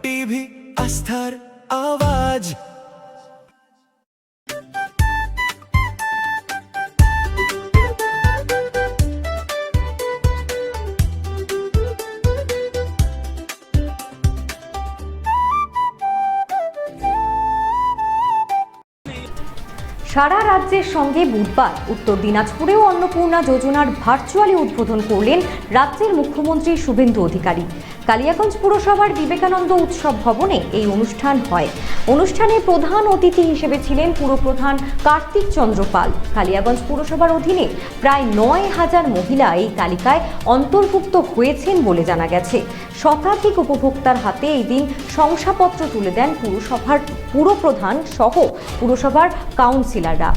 TV আস্থার আওয়াজ। সারা রাজ্যের সঙ্গে বুধবার উত্তর দিনাজপুরেও অন্নপূর্ণা যোজনার ভার্চুয়ালি উদ্বোধন করলেন রাজ্যের মুখ্যমন্ত্রী শুভেন্দু অধিকারী। কালিয়াগঞ্জ পুরসভার বিবেকানন্দ উৎসব ভবনে এই অনুষ্ঠান হয়। অনুষ্ঠানে প্রধান অতিথি হিসেবে ছিলেন পুরপ্রধান কার্তিক চন্দ্র পাল। কালিয়াগঞ্জ পুরসভার অধীনে প্রায় ৯,০০০ মহিলা এই তালিকায় অন্তর্ভুক্ত হয়েছেন বলে জানা গেছে। শতাধিক উপভোক্তার হাতে এই দিন শংসাপত্র তুলে দেন পুরসভার পুরপ্রধান সহ পুরসভার কাউন্সিলররা।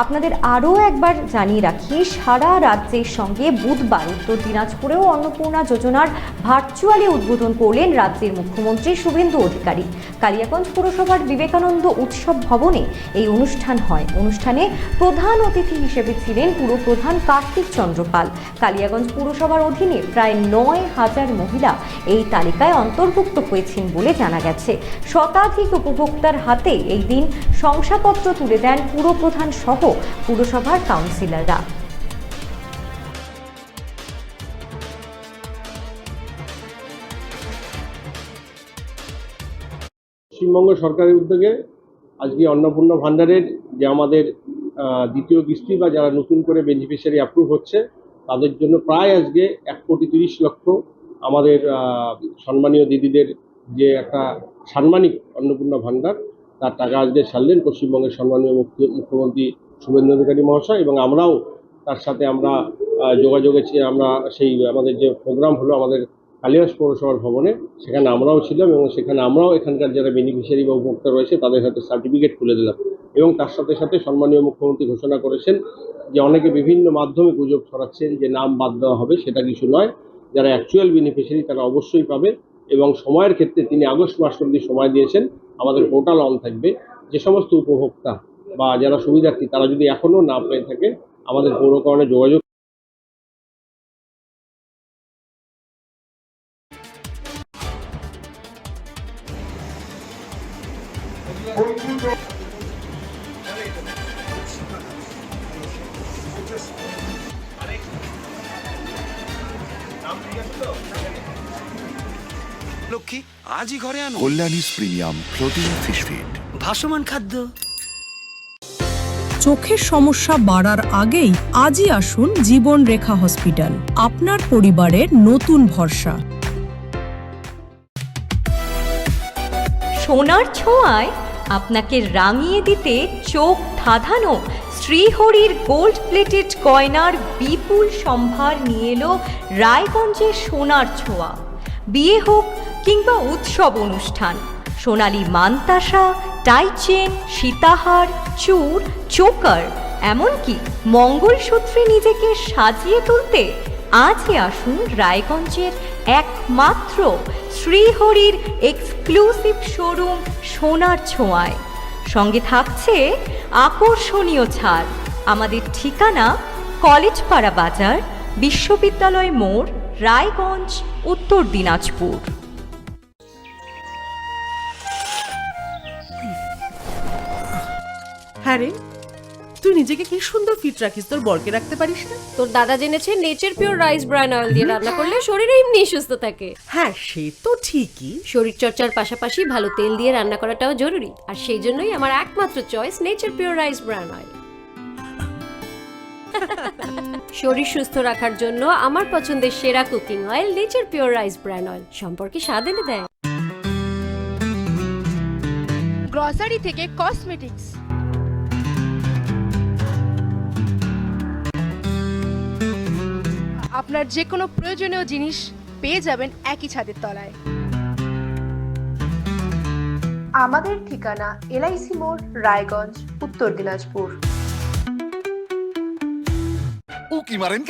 আপনাদের আরও একবার জানিয়ে রাখি, সারা রাজ্যের সঙ্গে বুধবার উত্তর দিনাজপুরেও অন্নপূর্ণা যোজনার ভার্চুয়ালি উদ্বোধন করলেন রাজ্যের মুখ্যমন্ত্রী শুভেন্দু অধিকারী। কালিয়াগঞ্জ পুরসভার বিবেকানন্দ উৎসব ভবনে এই অনুষ্ঠান হয়। অনুষ্ঠানে প্রধান অতিথি হিসেবে ছিলেন পুরপ্রধান কার্তিক চন্দ্র পাল। কালিয়াগঞ্জ পুরসভার অধীনে প্রায় ৯,০০০ মহিলা এই তালিকায় অন্তর্ভুক্ত হয়েছেন বলে জানা গেছে। শতাধিক উপভোক্তার হাতে এই দিন শংসাপত্র তুলে দেন পুরপ্রধান সহ পুরসভার কাউন্সিলররা। পশ্চিমবঙ্গ সরকারের উদ্যোগে আজকে অন্নপূর্ণা ভাণ্ডারের যে আমাদের দ্বিতীয় কিস্তি বা যারা নতুন করে বেনিফিশিয়ারি অ্যাপ্রুভ হচ্ছে তাদের জন্য প্রায় আজকে 1,30,00,000 আমাদের সম্মানীয় দিদিদের যে একটা সাম্মানিক অন্নপূর্ণা ভাণ্ডার তার টাকা আজকে ছাড়লেন পশ্চিমবঙ্গের সম্মানীয় মুখ্যমন্ত্রী শুভেন্দু অধিকারী মহাশয়। এবং আমরাও তার সাথে আমরা যোগাযোগে আমরা সেই আমাদের যে প্রোগ্রাম হলো আমাদের কালিয়াগঞ্জ পৌরসভার ভবনে, সেখানে আমরাও ছিলাম এবং সেখানে আমরাও এখানকার যারা বেনিফিশিয়ারি বা উপভোক্তা রয়েছে তাদের হাতে সার্টিফিকেট তুলে দিলাম। এবং তার সাথে সাথে সম্মানীয় মুখ্যমন্ত্রী ঘোষণা করেছেন যে অনেকে বিভিন্ন মাধ্যমে গুজব ছড়াচ্ছেন যে নাম বাদ দেওয়া হবে, সেটা কিছু নয়। যারা অ্যাকচুয়াল বেনিফিশিয়ারি তারা অবশ্যই পাবে। এবং সময়ের ক্ষেত্রে তিনি আগস্ট মাস অবধি সময় দিয়েছেন, আমাদের পোর্টাল অন থাকবে। যে সমস্ত উপভোক্তা বা যারা সুবিধার্থী তারা যদি এখনও না পেয়ে থাকে আমাদের পৌরকরণে যোগাযোগ। লক্ষ্মী আজই ঘরে আনো কল্যাণীস প্রিমিয়াম প্রোটিন ফিশ ফিড, ভাসমান খাদ্য। চোখের সমস্যা বাড়ার আগেই আজই আসুন জীবন রেখা হসপিটাল, আপনার পরিবারের নতুন ভরসা। সোনার ছোঁয়ায় আপনাকে রাঙিয়ে দিতে চোখ ধাঁধানো শ্রীহরির গোল্ড প্লেটেড গয়নার বিপুল সম্ভার নিয়ে এলো রায়গঞ্জের সোনার ছোঁয়া। বিয়ে হোক কিংবা উৎসব অনুষ্ঠান, সোনালী মানতাসা, টাইচেন, সীতাহার, চূড়, চোকার, এমনকি মঙ্গলসূত্রে নিজেকে সাজিয়ে তুলতে আজই আসুন রায়গঞ্জের একমাত্র শ্রীহরির এক্সক্লুসিভ শোরুম সোনার ছোঁয়ায়। সঙ্গে থাকছে আকর্ষণীয় ছাড়। আমাদের ঠিকানা কলেজপাড়া বাজার, বিশ্ববিদ্যালয় মোড়, রায়গঞ্জ, উত্তর দিনাজপুর। হ্যাঁ রে, তুই নিজেকে কি সুন্দর ফিট রাখিস, তোর বরকে রাখতে পারিস না? তোর দাদা জেনেছে nature pure rice bran oil দিয়ে রান্না করলে শরীর এমনি সুস্থ থাকে। হ্যাঁ সে তো ঠিকই, শরীর চর্চার পাশাপাশি ভালো তেল দিয়ে রান্না করাটাও জরুরি। আর সেই জন্যই আমার একমাত্র choice nature pure rice bran oil. শরীর সুস্থ রাখার জন্য আমার পছন্দের সেরা cooking oil nature pure rice bran oil, সম্পর্কে স্বাদ এনে দেয়। গ্রসারি থেকে কসমেটিক্স, আপনার যে কোনো প্রয়োজনীয় জিনিস পেয়ে যাবেন একই ছাদের তলায়। আমাদের ঠিকানা এলআইসি মোড়, রায়গঞ্জ, উত্তর দিনাজপুর। উকি মারেন।